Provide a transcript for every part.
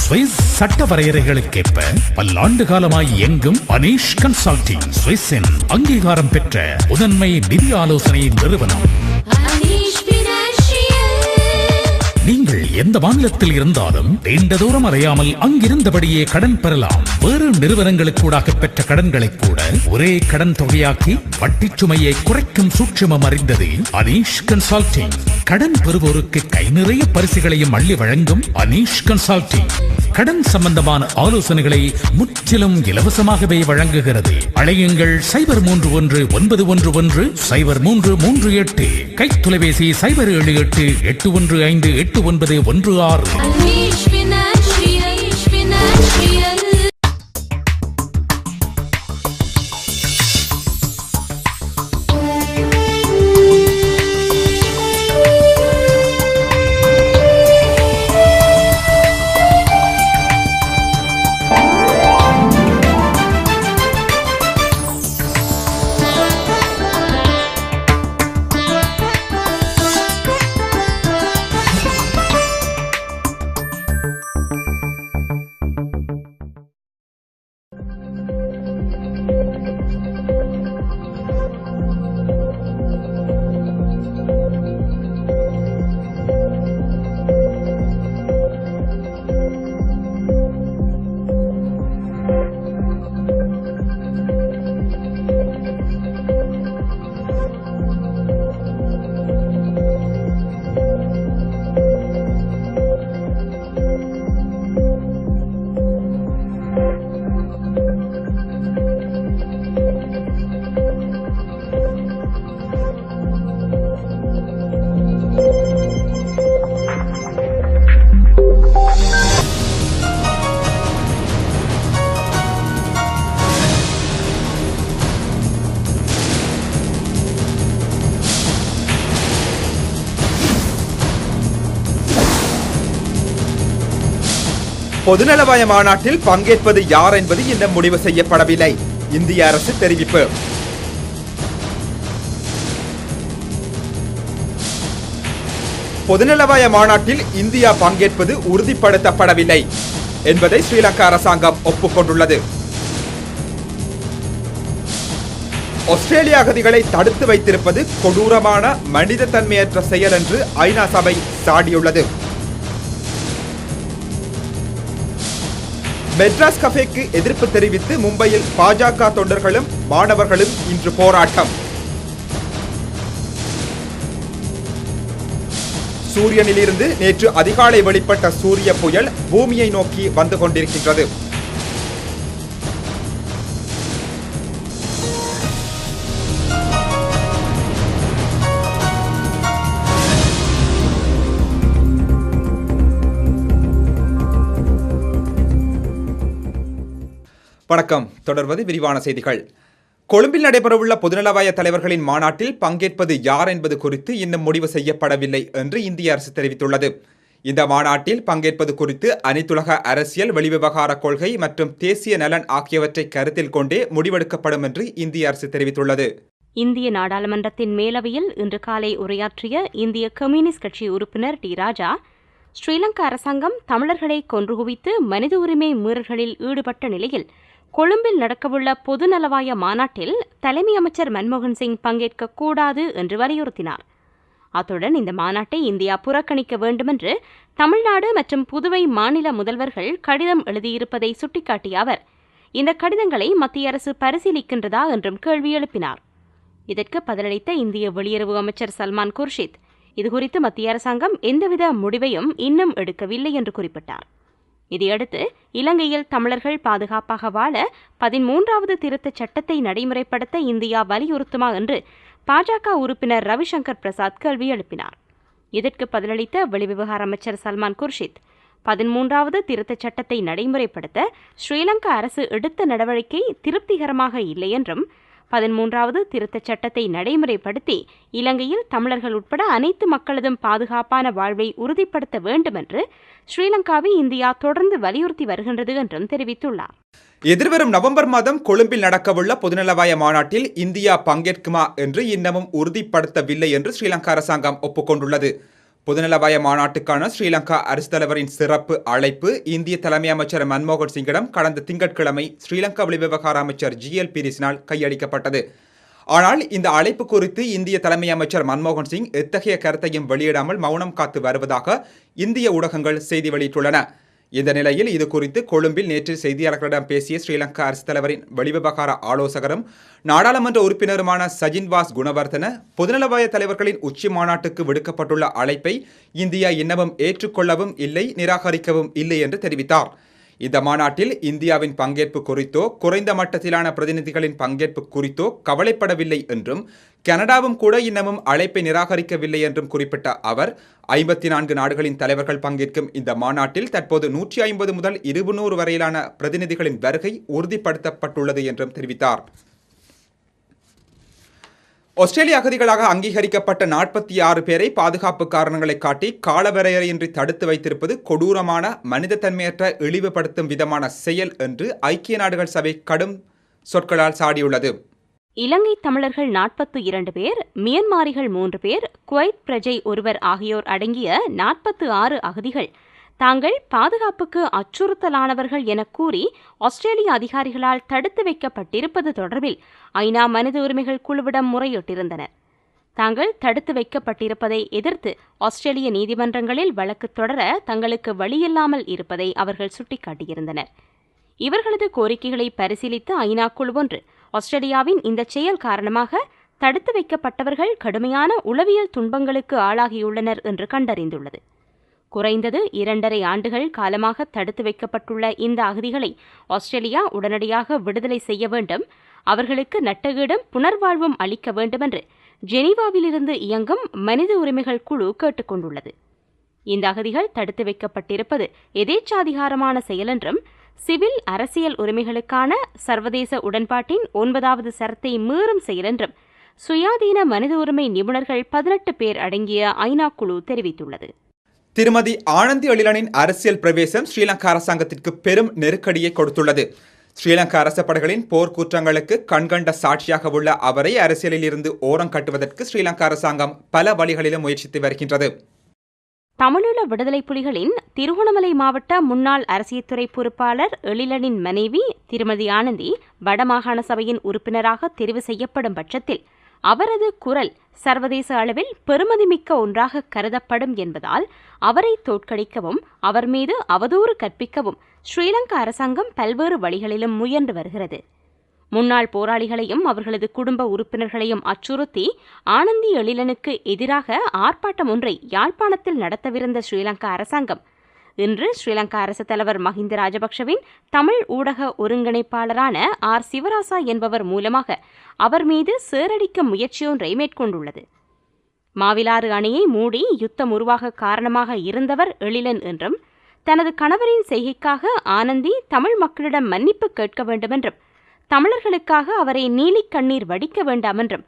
Swiss சட்ட வரையறைகளுக்கேற்ப பல்லாண்டு காலமாய் இயங்கும் அனீஷ் கன்சல்டிங் சுவிஸின் அங்கீகாரம் பெற்ற முதன்மை நிதி ஆலோசனை நிறுவனம். நீங்கள் எந்த மாநிலத்தில் இருந்தாலும் நீண்ட தூரம் அறையாமல் அங்கிருந்தபடியே கடன் பெறலாம். வேறு நிறுவனங்களுக்கூடாக பெற்ற கடன்களை கூட ஒரே கடன் தொகையாக்கி வட்டி சுமையை குறைக்கும் சூட்சுமம் அறிந்தது அனீஷ் கன்சல்டிங். கடன் பெறுவோருக்கு கை நிறைய பரிசுகளையும் அள்ளி வழங்கும் அனீஷ் கன்சல்டிங் கடன் சம்பந்தமான ஆலோசனைகளை முற்றிலும் இலவசமாகவே வழங்குகிறது. அழையுங்கள் 0319110338, கைத்தொலைபேசி 0738891916. பொதுநலவாய மாநாட்டில் பங்கேற்பது யார் என்பது இன்னும் முடிவு செய்யப்படவில்லை. இந்திய அரசு தெரிவிப்பு. பொதுநலவாய மாநாட்டில் இந்தியா பங்கேற்பது உறுதிப்படுத்தப்படவில்லை என்பதை ஸ்ரீலங்கா அரசாங்கம் ஒப்புக்கொண்டுள்ளது. ஆஸ்திரேலிய அகதிகளை தடுத்து வைத்திருப்பது கொடூரமான மனித தன்மையற்ற செயல் என்று ஐநா சபை சாடியுள்ளது. மெட்ராஸ் கஃபேக்கு எதிர்ப்பு தெரிவித்து மும்பையில் பாஜக தொண்டர்களும் மாணவர்களும் இன்று போராட்டம். சூரியனிலிருந்து நேற்று அதிகாலை வெளிப்பட்ட சூரிய புயல் பூமியை நோக்கி வந்து கொண்டிருக்கின்றது. வணக்கம். தொடர்வது விரிவான செய்திகள். கொழும்பில் நடைபெறவுள்ள பொதுநலவாய தலைவர்களின் மாநாட்டில் பங்கேற்பது யார் என்பது குறித்து இன்னும் முடிவு செய்யப்படவில்லை என்று இந்திய அரசு தெரிவித்துள்ளது. இந்த மாநாட்டில் பங்கேற்பது குறித்து அனைத்துலக அரசியல், வெளிவிவகார கொள்கை மற்றும் தேசிய நலன் ஆகியவற்றை கருத்தில் கொண்டே முடிவெடுக்கப்படும் என்று இந்திய அரசு தெரிவித்துள்ளது. இந்திய நாடாளுமன்றத்தின் மேலவையில் இன்று காலை உரையாற்றிய இந்திய கம்யூனிஸ்ட் கட்சி உறுப்பினர் டி ராஜா, ஸ்ரீலங்கா அரசாங்கம் தமிழர்களை கொன்று குவித்து மனித உரிமை மீறல்களில் ஈடுபட்ட நிலையில் கொழும்பில் நடக்கவுள்ள பொதுநலவாய மாநாட்டில் தலைமை அமைச்சர் மன்மோகன் சிங் பங்கேற்கக்கூடாது என்று வலியுறுத்தினார். அத்துடன் இந்த மாநாட்டை இந்தியா புறக்கணிக்க வேண்டுமென்று தமிழ்நாடு மற்றும் புதுவை மாநில முதல்வர்கள் கடிதம் எழுதியிருப்பதை சுட்டிக்காட்டிய அவர், இந்த கடிதங்களை மத்திய அரசு பரிசீலிக்கின்றதா என்றும் கேள்வி எழுப்பினார். இதற்கு பதிலளித்த இந்திய வெளியுறவு அமைச்சர் சல்மான் குர்ஷித், இதுகுறித்து மத்திய அரசாங்கம் எந்தவித முடிவையும் இன்னும் எடுக்கவில்லை என்று குறிப்பிட்டார். இதையடுத்து இலங்கையில் தமிழர்கள் பாதுகாப்பாக வாழ 13வது திருத்தச் சட்டத்தை நடைமுறைப்படுத்த இந்தியா வலியுறுத்துமா என்று பாஜக உறுப்பினர் ரவிசங்கர் பிரசாத் கேள்வி எழுப்பினார். இதற்கு பதிலளித்த வெளிவிவகார அமைச்சர் சல்மான் குர்ஷித், 13வது திருத்தச் சட்டத்தை நடைமுறைப்படுத்த ஸ்ரீலங்கா அரசு எடுத்த நடவடிக்கை திருப்திகரமாக இல்லை என்றும் 13வது திருத்தச் சட்டத்தை நடைமுறைப்படுத்தி இலங்கையில் தமிழர்கள் உட்பட அனைத்து மக்களதும் பாதுகாப்பான வாழ்வை உறுதிப்படுத்த வேண்டும் என்று ஸ்ரீலங்காவை இந்தியா தொடர்ந்து வலியுறுத்தி வருகின்றது என்றும் தெரிவித்துள்ளார். எதிர்வரும் நவம்பர் மாதம் கொழும்பில் நடக்கவுள்ள பொதுநலவாய மாநாட்டில் இந்தியா பங்கேற்குமா என்று இன்னமும் உறுதிப்படுத்தவில்லை என்று ஸ்ரீலங்கா அரசாங்கம் ஒப்புக்கொண்டுள்ளது. பொதுநலவாய மாநாட்டுக்கான ஸ்ரீலங்கா அரசு தலைவரின் சிறப்பு அழைப்பு இந்திய தலைமை அமைச்சர் மன்மோகன் சிங்கிடம் கடந்த திங்கட்கிழமை ஸ்ரீலங்கா வெளிவிவகார அமைச்சர் GL பீரிஸினால் கையளிக்கப்பட்டது. ஆனால் இந்த அழைப்பு குறித்து இந்திய தலைமை அமைச்சர் மன்மோகன் சிங் எத்தகைய கருத்தையும் வெளியிடாமல் மௌனம் காத்து வருவதாக இந்திய ஊடகங்கள் செய்தி வெளியிட்டுள்ளன. இந்த நிலையில் இது குறித்து கொழும்பில் நேற்று செய்தியாளர்களிடம் பேசிய ஸ்ரீலங்கா அரசு தலைவரின் வெளிவிவகார ஆலோசகரும் நாடாளுமன்ற உறுப்பினருமான சஜின்வாஸ் குணவர்தன பொதுநலவாய தலைவர்களின் உச்சி மாநாட்டுக்கு விடுக்கப்பட்டுள்ள அழைப்பை இந்தியா இன்னமும் ஏற்றுக்கொள்ளவும் இல்லை, நிராகரிக்கவும் இல்லை என்று தெரிவித்தார். இந்த மாநாட்டில் இந்தியாவின் பங்கேற்பு குறித்தோ குறைந்த மட்டத்திலான பிரதிநிதிகளின் பங்கேற்பு குறித்தோ கவலைப்படவில்லை என்றும் கனடாவும் கூட இன்னமும் அழைப்பை நிராகரிக்கவில்லை என்றும் குறிப்பிட்ட அவர் 54 நாடுகளின் தலைவர்கள் பங்கேற்கும் இந்த மாநாட்டில் தற்போது 150 முதல் 200 வரையிலான பிரதிநிதிகளின் வருகை உறுதிப்படுத்தப்பட்டுள்ளது என்றும் தெரிவித்தார். ஆஸ்திரேலிய அகதிகளாக அங்கீகரிக்கப்பட்ட 46 பேரை பாதுகாப்பு காரணங்களை காட்டி காலவரையறையின்றி தடுத்து வைத்திருப்பது கொடூரமான மனிதத்தன்மையற்ற இழிவுபடுத்தும் விதமான செயல் என்று ஐக்கிய நாடுகள் சபை கடும் சொற்களால் சாடியுள்ளது. இலங்கை தமிழர்கள் 42 பேர், மியன்மாரிகள் 3 பேர், குவைத் பிரஜை ஒருவர் ஆகியோர் அடங்கிய 46 அகதிகள் தாங்கள் பாதுகாப்புக்கு அச்சுறுத்தலானவர்கள் என கூறி ஆஸ்திரேலிய அதிகாரிகளால் தடுத்து வைக்கப்பட்டிருப்பது தொடர்பில் ஐநா மனித உரிமைகள் குழுவிடம் முறையிட்டிருந்தனர். தாங்கள் தடுத்து வைக்கப்பட்டிருப்பதை எதிர்த்து ஆஸ்திரேலிய நீதிமன்றங்களில் வழக்கு தொடர தங்களுக்கு வழியில்லாமல் இருப்பதை அவர்கள் சுட்டிக்காட்டியிருந்தனர். இவர்களது கோரிக்கைகளை பரிசீலித்த ஐநா குழு ஒன்று ஆஸ்திரேலியாவின் இந்த செயல் காரணமாக தடுத்து வைக்கப்பட்டவர்கள் கடுமையான உளவியல் துன்பங்களுக்கு ஆளாகியுள்ளனர் என்று கண்டறிந்துள்ளது. குறைந்தது 2.5 ஆண்டுகள் காலமாக தடுத்து வைக்கப்பட்டுள்ள இந்த அகதிகளை ஆஸ்திரேலியா உடனடியாக விடுதலை செய்ய வேண்டும், அவர்களுக்கு நட்டகீடும் புனர்வாழ்வும் அளிக்க வேண்டுமென்று ஜெனீவாவிலிருந்து இயங்கும் மனித உரிமைகள் குழு கேட்டுக் கொண்டுள்ளது. இந்த அகதிகள் தடுத்து வைக்கப்பட்டிருப்பது எதேச்சாதிகாரமான செயலென்றும் சிவில் அரசியல் உரிமைகளுக்கான சர்வதேச உடன்பாட்டின் 9வது சரத்தை மீறும் செயலென்றும் சுயாதீன மனித உரிமை நிபுணர்கள் 18 பேர் அடங்கிய ஐநா குழு தெரிவித்துள்ளது. திருமதி ஆனந்தி எழிலனின் அரசியல் பிரவேசம் ஸ்ரீலங்கா அரசாங்கத்திற்கு பெரும் நெருக்கடியை கொடுத்துள்ளது. ஸ்ரீலங்கா அரச படைகளின் போர்க்குற்றங்களுக்கு கண்கண்ட சாட்சியாக உள்ள அவரை அரசியலில் இருந்து ஓரம் கட்டுவதற்கு ஸ்ரீலங்கா அரசாங்கம் பல வழிகளிலும் முயற்சித்து வருகின்றது. தமிழீழ விடுதலை புலிகளின் திருகோணமலை மாவட்ட முன்னாள் அரசியல்துறை பொறுப்பாளர் எழிலனின் மனைவி திருமதி ஆனந்தி வடமாகாண சபையின் உறுப்பினராக தெரிவு செய்யப்படும் பட்சத்தில் அவரது குரல் சர்வதேச அளவில் பெருமதிமிக்க ஒன்றாக கருதப்படும் என்பதால் அவரை தோற்கடிக்கவும் அவர் மீது அவதூறு கற்பிக்கவும் ஸ்ரீலங்கா அரசாங்கம் பல்வேறு வழிகளிலும் முயன்று வருகிறது. முன்னாள் போராளிகளையும் அவர்களது குடும்ப உறுப்பினர்களையும் அச்சுறுத்தி ஆனந்தி எழிலனுக்கு எதிராக ஆர்ப்பாட்டம் ஒன்றை யாழ்ப்பாணத்தில் நடத்தவிருந்த ஸ்ரீலங்கா அரசாங்கம் இன்று ஸ்ரீலங்கா அரசு தலைவர் மஹிந்த ராஜபக்ஷவின் தமிழ் ஊடக ஒருங்கிணைப்பாளரான சிவராசா என்பவர் மூலமாக அவர் மீது சேரடிக்கும் முயற்சியொன்றை மேற்கொண்டுள்ளது. மாவிலாறு அணையை மூடி யுத்தம் உருவாக காரணமாக இருந்தவர் எழிலன் என்றும் தனது கணவரின் செய்கைக்காக ஆனந்தி தமிழ் மக்களிடம் மன்னிப்பு கேட்க வேண்டுமென்றும் தமிழர்களுக்காக அவரை நீலிக் கண்ணீர் வடிக்க வேண்டாம் என்றும்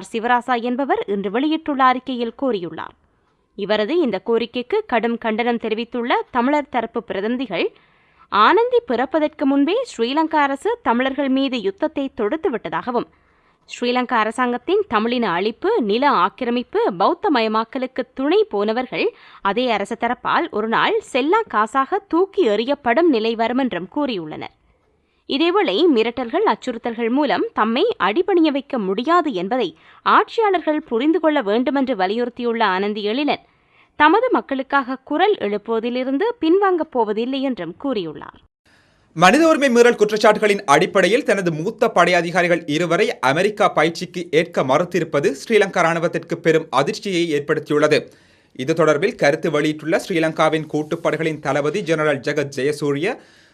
சிவராசா என்பவர் இன்று வெளியிட்டுள்ள அறிக்கையில் கோரியுள்ளார். இவரது இந்த கோரிக்கைக்கு கடும் கண்டனம் தெரிவித்துள்ள தமிழர் தரப்பு பிரதிநிதிகள் ஆனந்தி பிறப்பதற்கு முன்பே ஸ்ரீலங்கா அரசு தமிழர்கள் மீது யுத்தத்தை தொடுத்துவிட்டதாகவும் ஸ்ரீலங்கா அரசாங்கத்தின் தமிழின அழிப்பு, நில ஆக்கிரமிப்பு, பௌத்தமயமாக்கலுக்கு துணை போனவர்கள் அதே அரசு தரப்பால் ஒருநாள் செல்லா காசாக தூக்கி எறியப்படும் நிலை வரும் என்றும் கூறியுள்ளனர். இதேவேளை மிரட்டல்கள், அச்சுறுத்தல்கள் மூலம் தம்மை அடிபணிய வைக்க முடியாது என்பதை ஆட்சியாளர்கள் புரிந்து கொள்ள வேண்டுமென்று வலியுறுத்தியுள்ள ஆனந்தி எழிலன் தமது மக்களுக்காக குரல் எழுப்புவதிலிருந்து பின்வாங்கப் போவதில்லை என்றும் கூறியுள்ளார். மனித உரிமை மீறல் குற்றச்சாட்டுகளின் அடிப்படையில் தனது மூத்த படை அதிகாரிகள் 2 வரை அமெரிக்கா பயிற்சிக்கு ஏற்க மறுத்திருப்பது ஸ்ரீலங்கா ராணுவத்திற்கு பெரும் அதிர்ச்சியை ஏற்படுத்தியுள்ளது. இது தொடர்பில் கருத்து வெளியிட்டுள்ள ஸ்ரீலங்காவின் கூட்டுப்படைகளின் தளபதி ஜெனரல் ஜெகத் ஜெயசூரிய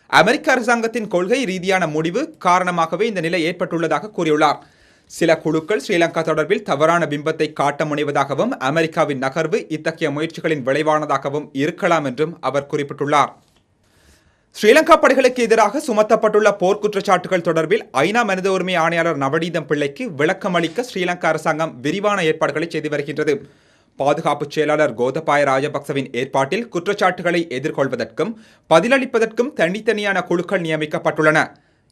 அமெரிக்க அரசாங்கத்தின் கொள்கை ரீதியான முடிவு காரணமாகவே இந்த நிலை ஏற்பட்டுள்ளதாக கூறியுள்ளார். சில குழுக்கள் ஸ்ரீலங்கா தொடர்பில் தவறான பிம்பத்தை காட்ட முனைவதாகவும் அமெரிக்காவின் நகர்வு இத்தகைய முயற்சிகளின் விளைவானதாகவும் இருக்கலாம் என்றும் அவர் குறிப்பிட்டுள்ளார். ஸ்ரீலங்கா படைகளுக்கு எதிராக சுமத்தப்பட்டுள்ள போர்க்குற்றச்சாட்டுகள் தொடர்பில் ஐநா மனித உரிமை ஆணையாளர் நவநீதம் பிள்ளைக்கு விளக்கமளிக்க ஸ்ரீலங்கா அரசாங்கம் விரிவான ஏற்பாடுகளை செய்து வருகின்றது. பாதுகாப்பு செயலாளர் கோதபாய ராஜபக்சவின் ஏற்பாட்டில் குற்றச்சாட்டுகளை எதிர்கொள்வதற்கும் பதிலளிப்பதற்கும் தனித்தனியான குழுக்கள் நியமிக்கப்பட்டுள்ளன.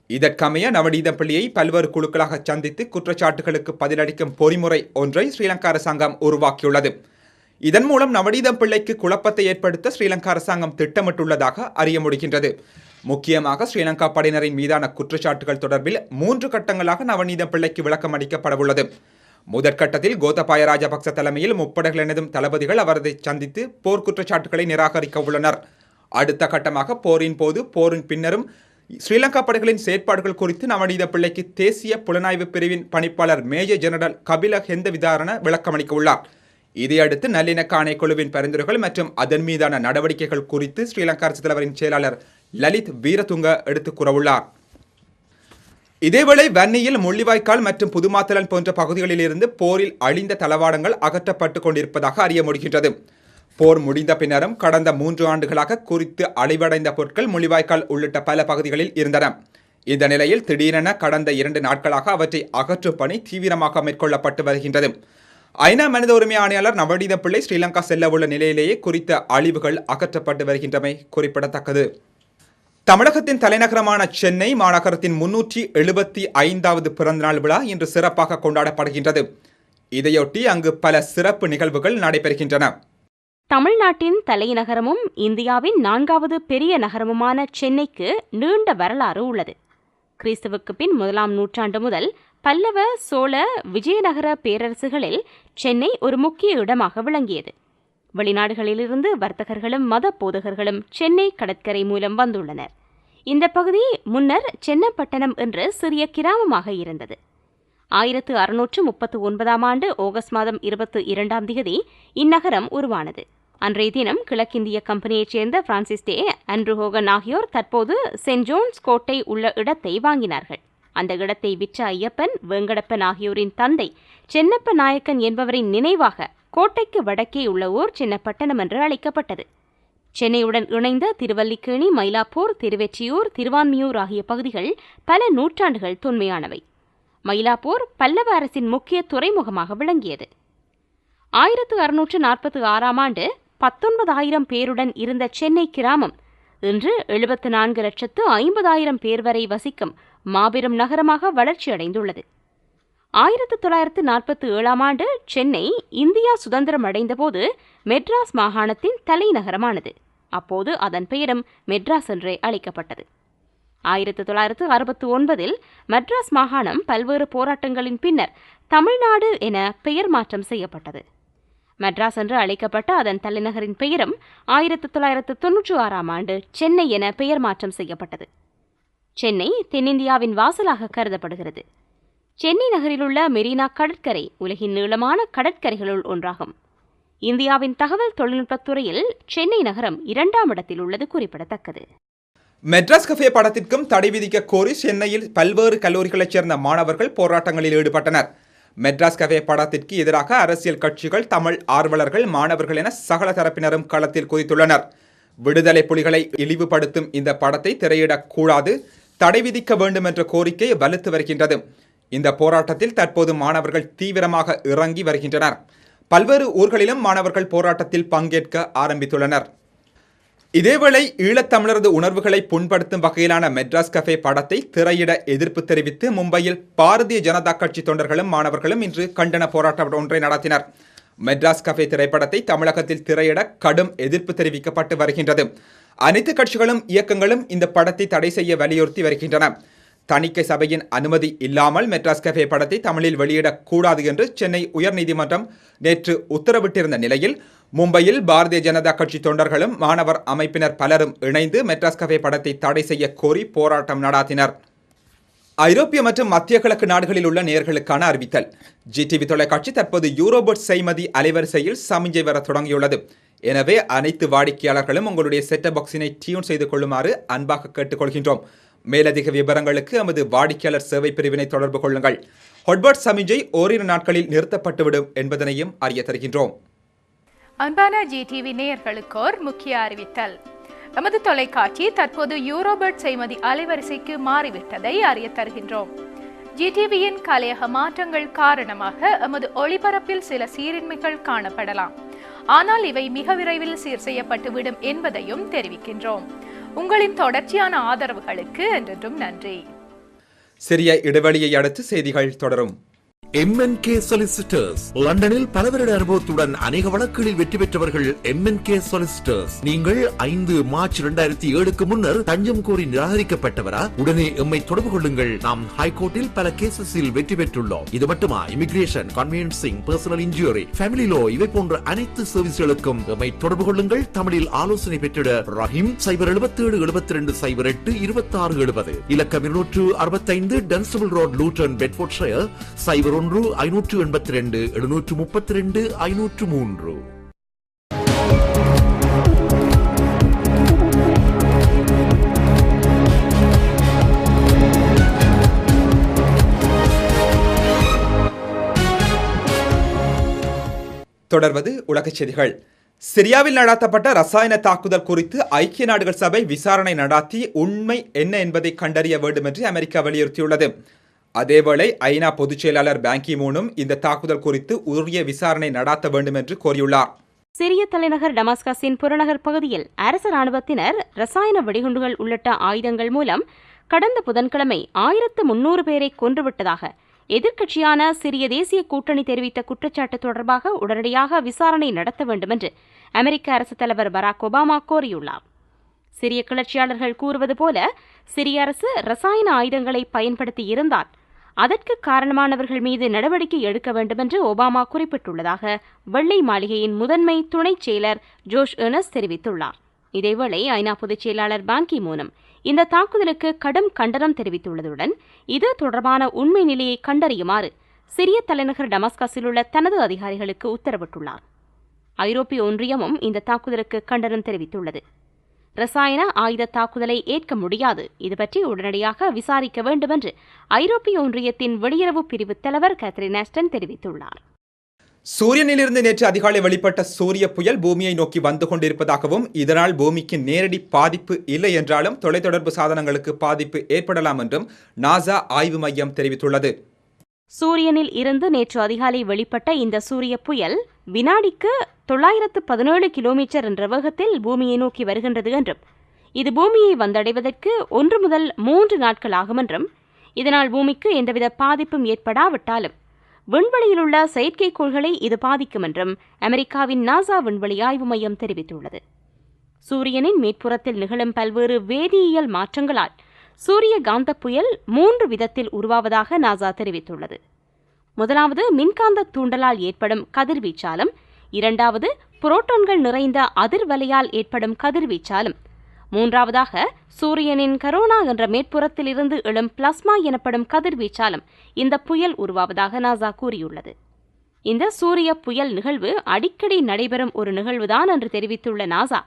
இதற்கமைய நவநீதம் பிள்ளையை பல்வேறு குழுக்களாக சந்தித்து குற்றச்சாட்டுகளுக்கு பதிலளிக்கும் பொறிமுறை ஒன்றை ஸ்ரீலங்கா அரசாங்கம் உருவாக்கியுள்ளது. இதன் மூலம் நவநீதம் பிள்ளைக்கு குழப்பத்தை ஏற்படுத்த ஸ்ரீலங்கா அரசாங்கம் திட்டமிட்டுள்ளதாக அறிய முடிகின்றது. முக்கியமாக ஸ்ரீலங்கா படையினரின் மீதான குற்றச்சாட்டுகள் தொடர்பில் 3 கட்டங்களாக நவநீதம் பிள்ளைக்கு விளக்கம் அளிக்கப்படவுள்ளது. முதற்கட்டத்தில் கோத்தபாய ராஜபக்ச தலைமையில் முப்படைகளினதும் தளபதிகள் அவரது சந்தித்து போர் குற்றச்சாட்டுகளை நிராகரிக்க உள்ளனர். அடுத்த கட்டமாக போரின் போது போரின் பின்னரும் ஸ்ரீலங்கா படைகளின் செயற்பாடுகள் குறித்து நவநீத பிள்ளைக்கு தேசிய புலனாய்வு பிரிவின் பணிப்பாளர் மேஜர் ஜெனரல் கபில ஹெந்த விதாரண விளக்கமளிக்க உள்ளார். இதையடுத்து நல்லிணக்க ஆணைக்குழுவின் பரிந்துரைகள் மற்றும் அதன் மீதான நடவடிக்கைகள் குறித்து ஸ்ரீலங்கா அரசு தலைவரின் செயலாளர் லலித் வீரதுங்க எடுத்துக் கூறவுள்ளார். இதேவேளை வன்னியில் முள்ளிவாய்க்கால் மற்றும் புதுமாத்தலன் போன்ற பகுதிகளில் இருந்து போரில் அழிந்த தளவாடங்கள் அகற்றப்பட்டுக் கொண்டிருப்பதாக அறிய முடிகின்றது. போர் முடிந்த பின்னரும் கடந்த 3 ஆண்டுகளாக குறித்து அழிவடைந்த பொருட்கள் முள்ளிவாய்க்கால் உள்ளிட்ட பல பகுதிகளில் இருந்தன. இந்த நிலையில் திடீரென கடந்த 2 நாட்களாக அவற்றை அகற்றும் பணி தீவிரமாக மேற்கொள்ளப்பட்டு வருகின்றது. ஐநா மனித உரிமை ஆணையாளர் நவநீத பிள்ளை ஸ்ரீலங்கா செல்ல உள்ள நிலையிலேயே குறித்த அழிவுகள் அகற்றப்பட்டு வருகின்றமை குறிப்பிடத்தக்கது. தமிழகத்தின் தலைநகரமான சென்னை மாநகரத்தின் 375வது பிறந்தநாள் விழா இன்று சிறப்பாக கொண்டாடப்படுகின்றது. இதையொட்டி அங்கு பல சிறப்பு நிகழ்வுகள் நடைபெறுகின்றன. தமிழ்நாட்டின் தலைநகரமும் இந்தியாவின் 4வது பெரிய நகரமுமான சென்னைக்கு நீண்ட வரலாறு உள்ளது. கிறிஸ்துவுக்கு பின் 1ஆம் நூற்றாண்டு முதல் பல்லவ, சோழ, விஜயநகர பேரரசுகளில் சென்னை ஒரு முக்கிய இடமாக விளங்கியது. வெளிநாடுகளிலிருந்து வர்த்தகர்களும் மத போதகர்களும் சென்னை கடற்கரை மூலம் வந்துள்ளனர். இந்த பகுதி முன்னர் சென்னப்பட்டணம் என்று சிறிய கிராமமாக இருந்தது. 1639ஆம் ஆண்டு ஆகஸ்ட் மாதம் 22ஆம் தேதி இந்நகரம் உருவானது. அன்றைய தினம் கிழக்கிந்திய கம்பெனியைச் சேர்ந்த பிரான்சிஸ் டே, ஆண்ட்ரூ ஹோகன் ஆகியோர் தற்போது சென்ட் ஜோன்ஸ் கோட்டை உள்ள இடத்தை வாங்கினார்கள். அந்த இடத்தை விற்ற ஐயப்பன், வேங்கடப்பன் ஆகியோரின் தந்தை சென்னப்ப நாயக்கன் என்பவரின் நினைவாக கோட்டைக்கு வடக்கே உள்ள ஊர் சென்னப்பட்டணம் என்று அழைக்கப்பட்டது. சென்னையுடன் இணைந்த திருவல்லிக்கேணி, மயிலாப்பூர், திருவெற்றியூர், திருவான்மியூர் ஆகிய பகுதிகள் பல நூற்றாண்டுகள் தொன்மையானவை. மயிலாப்பூர் பல்லவ அரசின் முக்கிய துறைமுகமாக விளங்கியது. 1646ஆம் ஆண்டு 19,000 பேருடன் இருந்த சென்னை கிராமம் இன்று 74,50,000 பேர் வரை வசிக்கும் மாபெரும் நகரமாக வளர்ச்சியடைந்துள்ளது. 1947ஆம் ஆண்டு சென்னை இந்தியா சுதந்திரம் அடைந்தபோது மெட்ராஸ் மாகாணத்தின் தலைநகரமானது. அப்போது அதன் பெயரும் மெட்ராஸ் என்றே அழைக்கப்பட்டது. 1969இல் மெட்ராஸ் மாகாணம் பல்வேறு போராட்டங்களின் பின்னர் தமிழ்நாடு என பெயர் மாற்றம் செய்யப்பட்டது. மெட்ராஸ் என்று அழைக்கப்பட்ட அதன் தலைநகரின் பெயரும் 1996ஆம் ஆண்டு சென்னை என பெயர் மாற்றம் செய்யப்பட்டது. சென்னை தென்னிந்தியாவின் வாசலாக கருதப்படுகிறது. சென்னை நகரிலுள்ள மெரினா கடற்கரை உலகின் நீளமான கடற்கரைகளுள் ஒன்றாகும். இந்தியாவின் தகவல் தொழில்நுட்பத் துறையில் சென்னை நகரம் 2ஆம் இடத்தில் உள்ளது குறிப்பிடத்தக்கது. மெட்ராஸ் கஃபே படத்திற்கும் தடை விதிக்க கோரி சென்னையில் பல்வேறு கல்லூரிகளைச் சேர்ந்த மாணவர்கள் போராட்டங்களில் ஈடுபட்டனர். மெட்ராஸ் கஃபே படத்திற்கு எதிராக அரசியல் கட்சிகள், தமிழ் ஆர்வலர்கள், மாணவர்கள் என சகல தரப்பினரும் களத்தில் குதித்துள்ளனர். விடுதலை புலிகளை இழிவுபடுத்தும் இந்த படத்தை திரையிடக்கூடாது, தடை விதிக்க வேண்டும் என்ற கோரிக்கை வலுத்து வருகின்றது. இந்த போராட்டத்தில் தற்போது மாணவர்கள் தீவிரமாக இறங்கி வருகின்றனர். பல்வேறு ஊர்களிலும் மாணவர்கள் போராட்டத்தில் பங்கேற்க ஆரம்பித்துள்ளனர். இதேவேளை ஈழத்தமிழரது உணர்வுகளை புண்படுத்தும் வகையிலான மெட்ராஸ் கஃபே படத்தை திரையிட எதிர்ப்பு தெரிவித்து மும்பையில் பாரதிய ஜனதா கட்சி தொண்டர்களும் மாணவர்களும் இன்று கண்டன போராட்டம் ஒன்றை நடத்தினர். மெட்ராஸ் கஃபே திரைப்படத்தை தமிழகத்தில் திரையிட கடும் எதிர்ப்பு தெரிவிக்கப்பட்டு வருகின்றது. அனைத்து கட்சிகளும் இயக்கங்களும் இந்த படத்தை தடை செய்ய வலியுறுத்தி வருகின்றன. தணிக்கை சபையின் அனுமதி இல்லாமல் மெட்ராஸ் கஃபே படத்தை தமிழில் வெளியிடக்கூடாது என்று சென்னை உயர்நீதிமன்றம் நேற்று உத்தரவிட்டிருந்த நிலையில் மும்பையில் பாரதிய ஜனதா கட்சி தொண்டர்களும் மாணவர் அமைப்பினர் பலரும் இணைந்து மெட்ராஸ் கஃபே படத்தை தடை செய்ய கோரி போராட்டம் நடாத்தினர். ஐரோப்பிய மற்றும் மத்திய கிழக்கு நாடுகளில் உள்ள நேயர்களுக்கான அறிவித்தல். ஜிடிவி தொலைக்காட்சி தற்போது யூரோபோட் செய்மதி அலைவரிசையில் சமிஞ்சை வர தொடங்கியுள்ளது. எனவே அனைத்து வாடிக்கையாளர்களும் உங்களுடைய செட்டப் பாக்ஸினை டியூன் செய்து கொள்ளுமாறு அன்பாக கேட்டுக்கொள்கின்றோம். மேலதிக விவரங்களுக்கு எமது வாடிக்கையாளர் சேவை பிரிவினை தொடர்பு கொள்ளுங்கள். ஹாட்பாட் சமிஞ்சை ஓரிரு நாட்களில் நிறுத்தப்பட்டுவிடும் என்பதனையும் அறிய தருகின்றோம். அன்பான ஜிடிவி நேயர்களுக்கோர் முக்கிய அறிவித்தல். நமது தொலைக்காட்சி தற்போது யூரோபட் செய்மதி அலைவரிசைக்கு மாறிவிட்டதை அறிய தருகின்றோம். ஜிடிவியின் கலையக மாற்றங்கள் காரணமாக எமது ஒளிபரப்பில் சில சீரின்மைகள் காணப்படலாம். ஆனால் இவை மிக விரைவில் சீர் செய்யப்பட்டுவிடும் என்பதையும் தெரிவிக்கின்றோம். உங்களின் தொடர்ச்சியான ஆதரவுகளுக்கு என்றென்றும் நன்றி. சிறிய இடைவெளியை அடுத்து செய்திகள் தொடரும். MNK Solicitors. லண்டனில் பல வருட அனுபவத்துடன் அநேக வழக்குகளில் வெற்றி பெற்றவர்கள் MNK Solicitors. நீங்கள் 5 மார்ச் 2007க்கு முன்னர் தஞ்சம் கோரி நிராகரிக்கப்பட்டவரா? உடனே எம்மை தொடர்பு கொள்ளுங்கள். நாம் ஹைகோர்ட்டில் பல கேசஸில் வெற்றி பெற்றுள்ளோம். இது மட்டுமா, immigration, conveyancing, personal injury, family law இவை போன்ற அனைத்து சர்வீஸ்களுக்கும் எம்மை தொடர்பு கொள்ளுங்கள். தமிழில் ஆலோசனை பெற்றிட ரஹீம் 07772282670 இலக்கம் 265 டன்ஸ்டபிள் ரோட், லூட்டன், பெட்ஃபோர்ட்ஷயர் 01-582 732 503. தொடர்வது உலகச் செய்திகள். சிரியாவில் நடத்தப்பட்ட ரசாயன தாக்குதல் குறித்து ஐக்கிய நாடுகள் சபை விசாரணை நடாத்தி உண்மை என்ன என்பதை கண்டறிய வேண்டும் என்று அமெரிக்கா வலியுறுத்தியுள்ளது. அதேவேளை ஐநா பொதுச் செயலாளர் பான் கி மூனும் இந்த தாக்குதல் குறித்து உரிய விசாரணை நடாத்த வேண்டும் என்று கோரியுள்ளார். சிரிய தலைநகர் டமாஸ்கஸின் புறநகர் பகுதியில் அரசு ராணுவத்தினர் ரசாயன வெடிகுண்டுகள் உள்ளிட்ட ஆயுதங்கள் மூலம் கடந்த புதன்கிழமை 1300 பேரை கொன்றுவிட்டதாக எதிர்க்கட்சியான சிரிய தேசிய கூட்டணி தெரிவித்த குற்றச்சாட்டு தொடர்பாக உடனடியாக விசாரணை நடத்த வேண்டும் என்று அமெரிக்க அரசு தலைவர் பராக் ஒபாமா கோரியுள்ளார். சிரிய கிளர்ச்சியாளர்கள் கூறுவது போல சிரிய அரசு ரசாயன ஆயுதங்களை பயன்படுத்தி இருந்தால் அதற்கு காரணமானவர்கள் மீது நடவடிக்கை எடுக்க வேண்டும் என்று ஒபாமா குறிப்பிட்டுள்ளதாக வெள்ளை மாளிகையின் முதன்மை துணைச் செயலர் ஜோஷ் எர்னஸ்ட் தெரிவித்துள்ளார். இதேவேளை ஐநா பொதுச் செயலாளர் பான் கி மூனும் இந்த தாக்குதலுக்கு கடும் கண்டனம் தெரிவித்துள்ளதுடன் இது தொடர்பான உண்மை நிலையை கண்டறியுமாறு சிரிய தலைநகர் டமாஸ்கஸில் உள்ள தனது அதிகாரிகளுக்கு உத்தரவிட்டுள்ளார். ஐரோப்பிய ஒன்றியமும் இந்த தாக்குதலுக்கு கண்டனம் தெரிவித்துள்ளது. ரசாயன ஆயுத தாக்குதலை ஏற்க முடியாது, இது பற்றி உடனடியாக விசாரிக்க வேண்டும் என்று ஐரோப்பிய ஒன்றியத்தின் வெளியுறவு பிரிவு தலைவர் கேத்ரின் ஆஸ்டன் தெரிவித்துள்ளார். சூரியனிலிருந்து நேற்று அதிகாலை வெளிப்பட்ட சூரிய புயல் பூமியை நோக்கி வந்து கொண்டிருப்பதாகவும் இதனால் பூமிக்கு நேரடி பாதிப்பு இல்லை என்றாலும் தொலைத்தொடர்பு சாதனங்களுக்கு பாதிப்பு ஏற்படலாம் என்றும் நாசா ஆய்வு மையம் தெரிவித்துள்ளது. சூரியனில் இருந்து நேற்று அதிகாலை வெளிப்பட்ட இந்த சூரிய புயல் வினாடிக்கு 917 கிலோமீட்டர் என்ற வேகத்தில் பூமியை நோக்கி வருகின்றது என்றும் இது பூமியை வந்தடைவதற்கு 1 முதல் 3 நாட்கள் ஆகும் என்றும் இதனால் பூமிக்கு எந்தவித பாதிப்பும் ஏற்படாவிட்டாலும் விண்வெளியில் உள்ள செயற்கைக்கோள்களை இது பாதிக்கும் என்றும் அமெரிக்காவின் நாசா விண்வெளி ஆய்வு மையம் தெரிவித்துள்ளது. சூரியனின் மேற்புறத்தில் நிகழும் பல்வேறு வேதியியல் மாற்றங்களால் சூரிய காந்த புயல் 3 விதத்தில் உருவாவதாக நாசா தெரிவித்துள்ளது. முதலாவது மின்காந்த தூண்டலால் ஏற்படும் கதிர்வீச்சாலும், இரண்டாவது புரோட்டான்கள் நிறைந்த அதிர்வலையால் ஏற்படும் கதிர்வீச்சாலும், மூன்றாவதாக சூரியனின் கரோனா என்ற மேற்புறத்தில் இருந்து எழும் பிளாஸ்மா எனப்படும் கதிர்வீச்சாலும் இந்த புயல் உருவாவதாக நாசா கூறியுள்ளது. இந்த சூரிய புயல் நிகழ்வு அடிக்கடி நடைபெறும் ஒரு நிகழ்வுதான் என்று தெரிவித்துள்ள நாசா,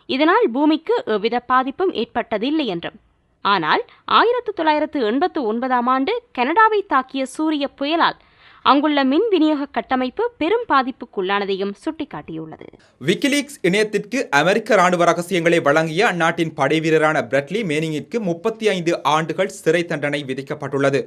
இதனால் பூமிக்கு எவ்வித பாதிப்பும் ஏற்பட்டதில்லை என்றும், ஆனால் 1989ஆம் ஆண்டு கனடாவை தாக்கிய சூரிய புயலால் அங்குள்ள மின் விநியோக கட்டமைப்பு பெரும் பாதிப்புக்குள்ளானதையும் சுட்டிக்காட்டியுள்ளது. விக்கிலீக்ஸ் இணையத்திற்கு அமெரிக்க ராணுவ ரகசியங்களை வழங்கிய அந்நாட்டின் படைவீரரான பிரெட்லி மேனிங்கிற்கு 35 ஆண்டுகள் சிறை தண்டனை விதிக்கப்பட்டுள்ளது.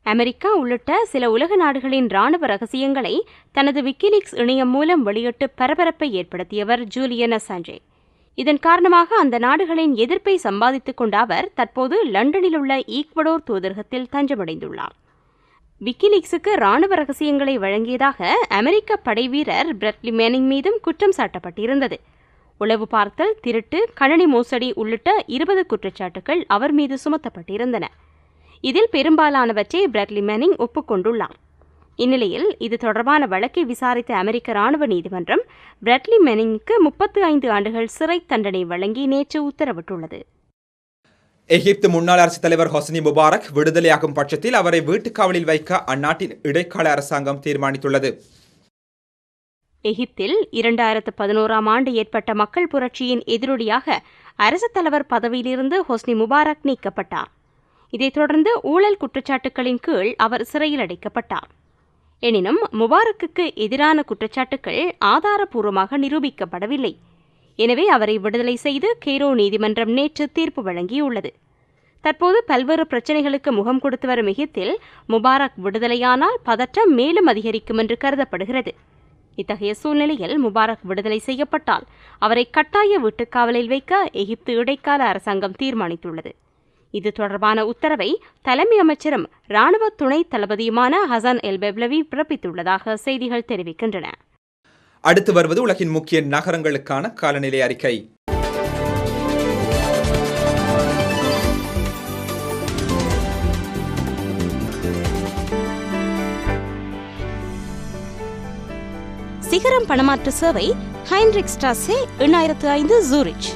அமெரிக்கா உள்ளிட்ட சில உலக நாடுகளின் ராணுவ ரகசியங்களை தனது விக்கிலீக்ஸ் இணையம் மூலம் வெளியிட்டு பரபரப்பை ஏற்படுத்தியவர் ஜூலியன் அசாஞ்சே. இதன் காரணமாக அந்த நாடுகளின் எதிர்ப்பை சம்பாதித்துக் கொண்ட அவர் தற்போது லண்டனில் உள்ள ஈக்வடோர் தூதரகத்தில் தஞ்சமடைந்துள்ளார். விக்கிலீக்ஸுக்கு ராணுவ ரகசியங்களை வழங்கியதாக அமெரிக்க படைவீரர் பிரெட்லி மேனிங் மீதும் குற்றம் சாட்டப்பட்டிருந்தது. உளவு பார்த்தல், திருட்டு, கணனி மோசடி உள்ளிட்ட 20 குற்றச்சாட்டுகள் அவர் மீது சுமத்தப்பட்டிருந்தன. இதில் பெரும்பாலானவற்றை பிரெட்லி மேனிங் ஒப்புக்கொண்டுள்ளார். இந்நிலையில் இது தொடர்பான வழக்கை விசாரித்த அமெரிக்க ராணுவ நீதிமன்றம் பிரெட்லி மேனிங்க்கு 35 ஆண்டுகள் சிறை தண்டனை வழங்கி நேற்று உத்தரவிட்டுள்ளது. எகிப்து முன்னாள் அரசுத் தலைவர் ஹொஸ்னி முபாரக் விடுதலையாகும் பட்சத்தில் அவரை வீட்டுக்காவலில் வைக்க அந்நாட்டின் இடைக்கால அரசாங்கம் தீர்மானித்துள்ளது. எகிப்தில் 2011ஆம் ஆண்டு ஏற்பட்ட மக்கள் புரட்சியின் எதிரொலியாக அரசுத் தலைவர் பதவியிலிருந்து ஹொஸ்னி முபாரக் நீக்கப்பட்டார். இதைத் தொடர்ந்து ஊழல் குற்றச்சாட்டுகளின் கீழ் அவர் சிறையில் அடைக்கப்பட்டார். எனினும் முபாரக்குக்கு எதிரான குற்றச்சாட்டுகள் ஆதாரபூர்வமாக நிரூபிக்கப்படவில்லை. எனவே அவரை விடுதலை செய்து கெய்ரோ நீதிமன்றம் நேற்று தீர்ப்பு வழங்கியுள்ளது. தற்போது பல்வேறு பிரச்சினைகளுக்கு முகம் கொடுத்து வரும் எகிப்தில் முபாரக் விடுதலையானால் பதற்றம் மேலும் அதிகரிக்கும் என்று கருதப்படுகிறது. இத்தகைய சூழ்நிலையில் முபாரக் விடுதலை செய்யப்பட்டால் அவரை கட்டாய வீட்டுக்காவலில் வைக்க எகிப்து இடைக்கால அரசாங்கம் தீர்மானித்துள்ளது. இது தொடர்பான உத்தரவை தலைமை அமைச்சரும் இராணுவ துணை தளபதியுமான ஹசன் எல் பெப்லவி பிறப்பித்துள்ளதாக செய்திகள் தெரிவிக்கின்றன. அடுத்து வருவது உலகின் முக்கிய நகரங்களுக்கான காலநிலை அறிக்கை. சிகரம் பணமாற்று சேவை ஹைன்ரிக் ஸ்ட்ராஸே 8005 ஜூரிச்.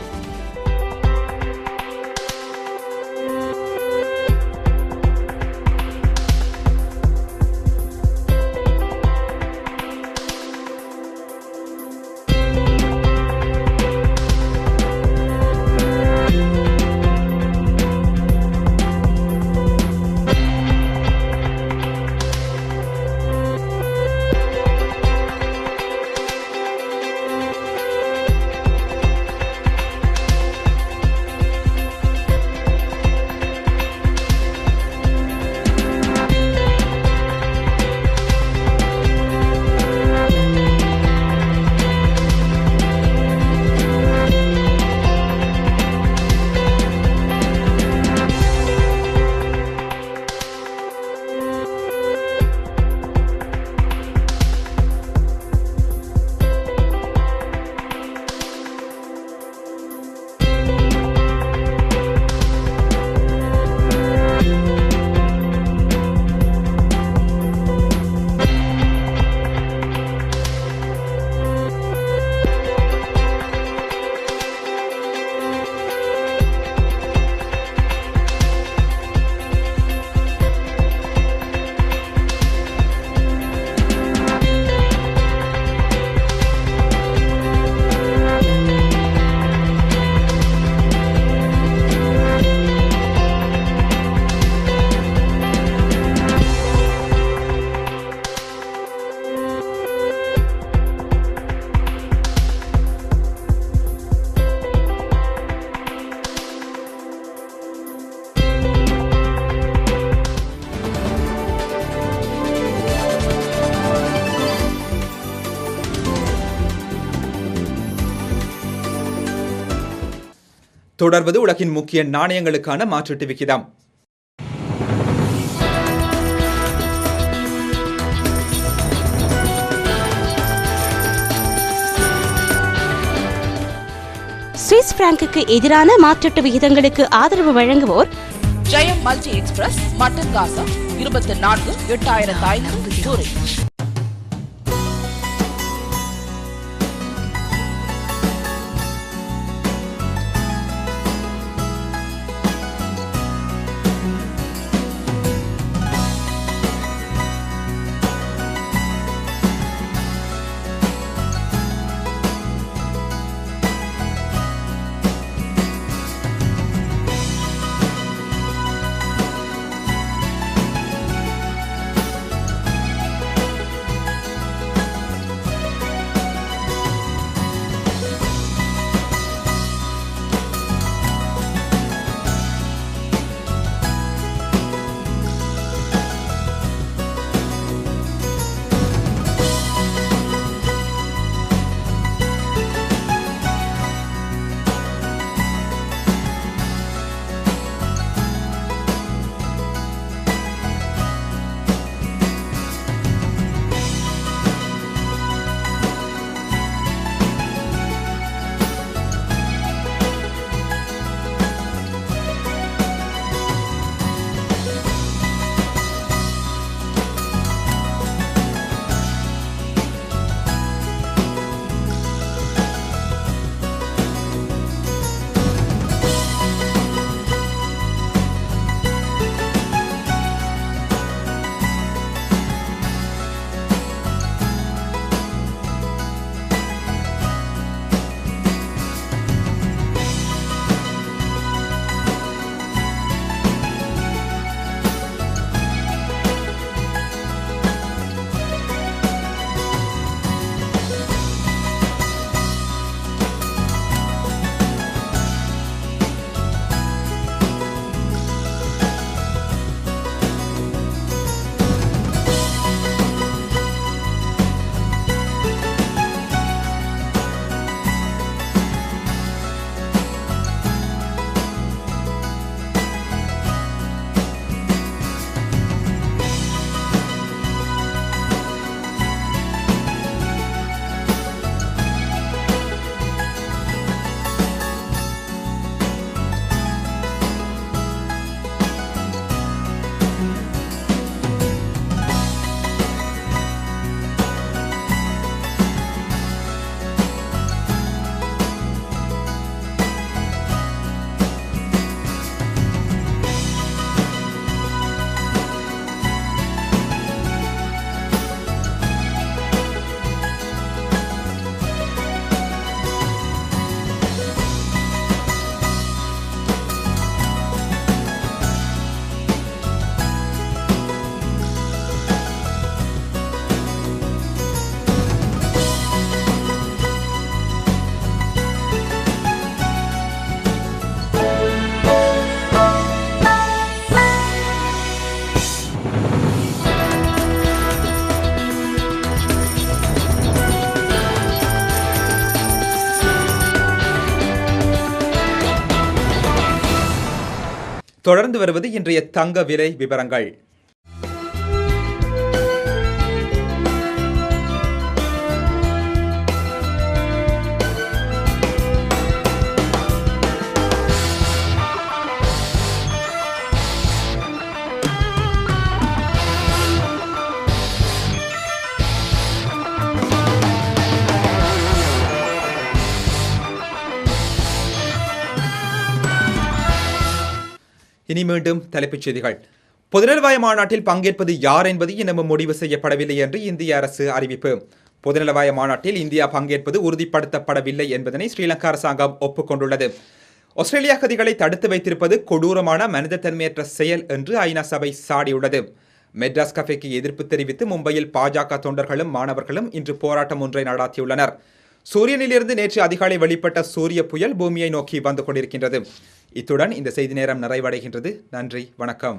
தொடர்வது உலகின் முக்கிய நாணயங்களுக்கான மாற்றீட்டு விகிதம். சுவிஸ் பிராங்குக்கு எதிரான மாற்றீட்டு விகிதங்களுக்கு ஆதரவு வழங்குவோர் ஜெயம் மல்டி எக்ஸ்பிரஸ் மட்டன் காசா 24,8500 ஜூரிச். தொடர்ந்து வருவது இன்றைய தங்க விலை விவரங்கள். இனி மீண்டும் தலைப்புச் செய்திகள். பொதுநலவாய மாநாட்டில் பங்கேற்பது யார் என்பது இன்னமும் முடிவு செய்யப்படவில்லை என்று இந்திய அரசு அறிவிப்பு. பொதுநலவாய மாநாட்டில் இந்தியா பங்கேற்பது உறுதிப்படுத்தப்படவில்லை என்பதனை ஸ்ரீலங்கா அரசாங்கம் ஒப்புக்கொண்டுள்ளது. ஆஸ்திரேலிய அகதிகளை தடுத்து வைத்திருப்பது கொடூரமான மனிதத்தன்மையற்ற செயல் என்று ஐநா சபை சாடியுள்ளது. மெட்ராஸ் கஃபேக்கு எதிர்ப்பு தெரிவித்து மும்பையில் பாஜக தொண்டர்களும் மாணவர்களும் இன்று போராட்டம் ஒன்றை நடாத்தியுள்ளனர். சூரியனிலிருந்து நேற்று அதிகாலை வெளிப்பட்ட சூரிய புயல் பூமியை நோக்கி வந்து கொண்டிருக்கின்றது. இத்துடன் இந்த செய்தி நேரம் நிறைவடைகின்றது. நன்றி, வணக்கம்.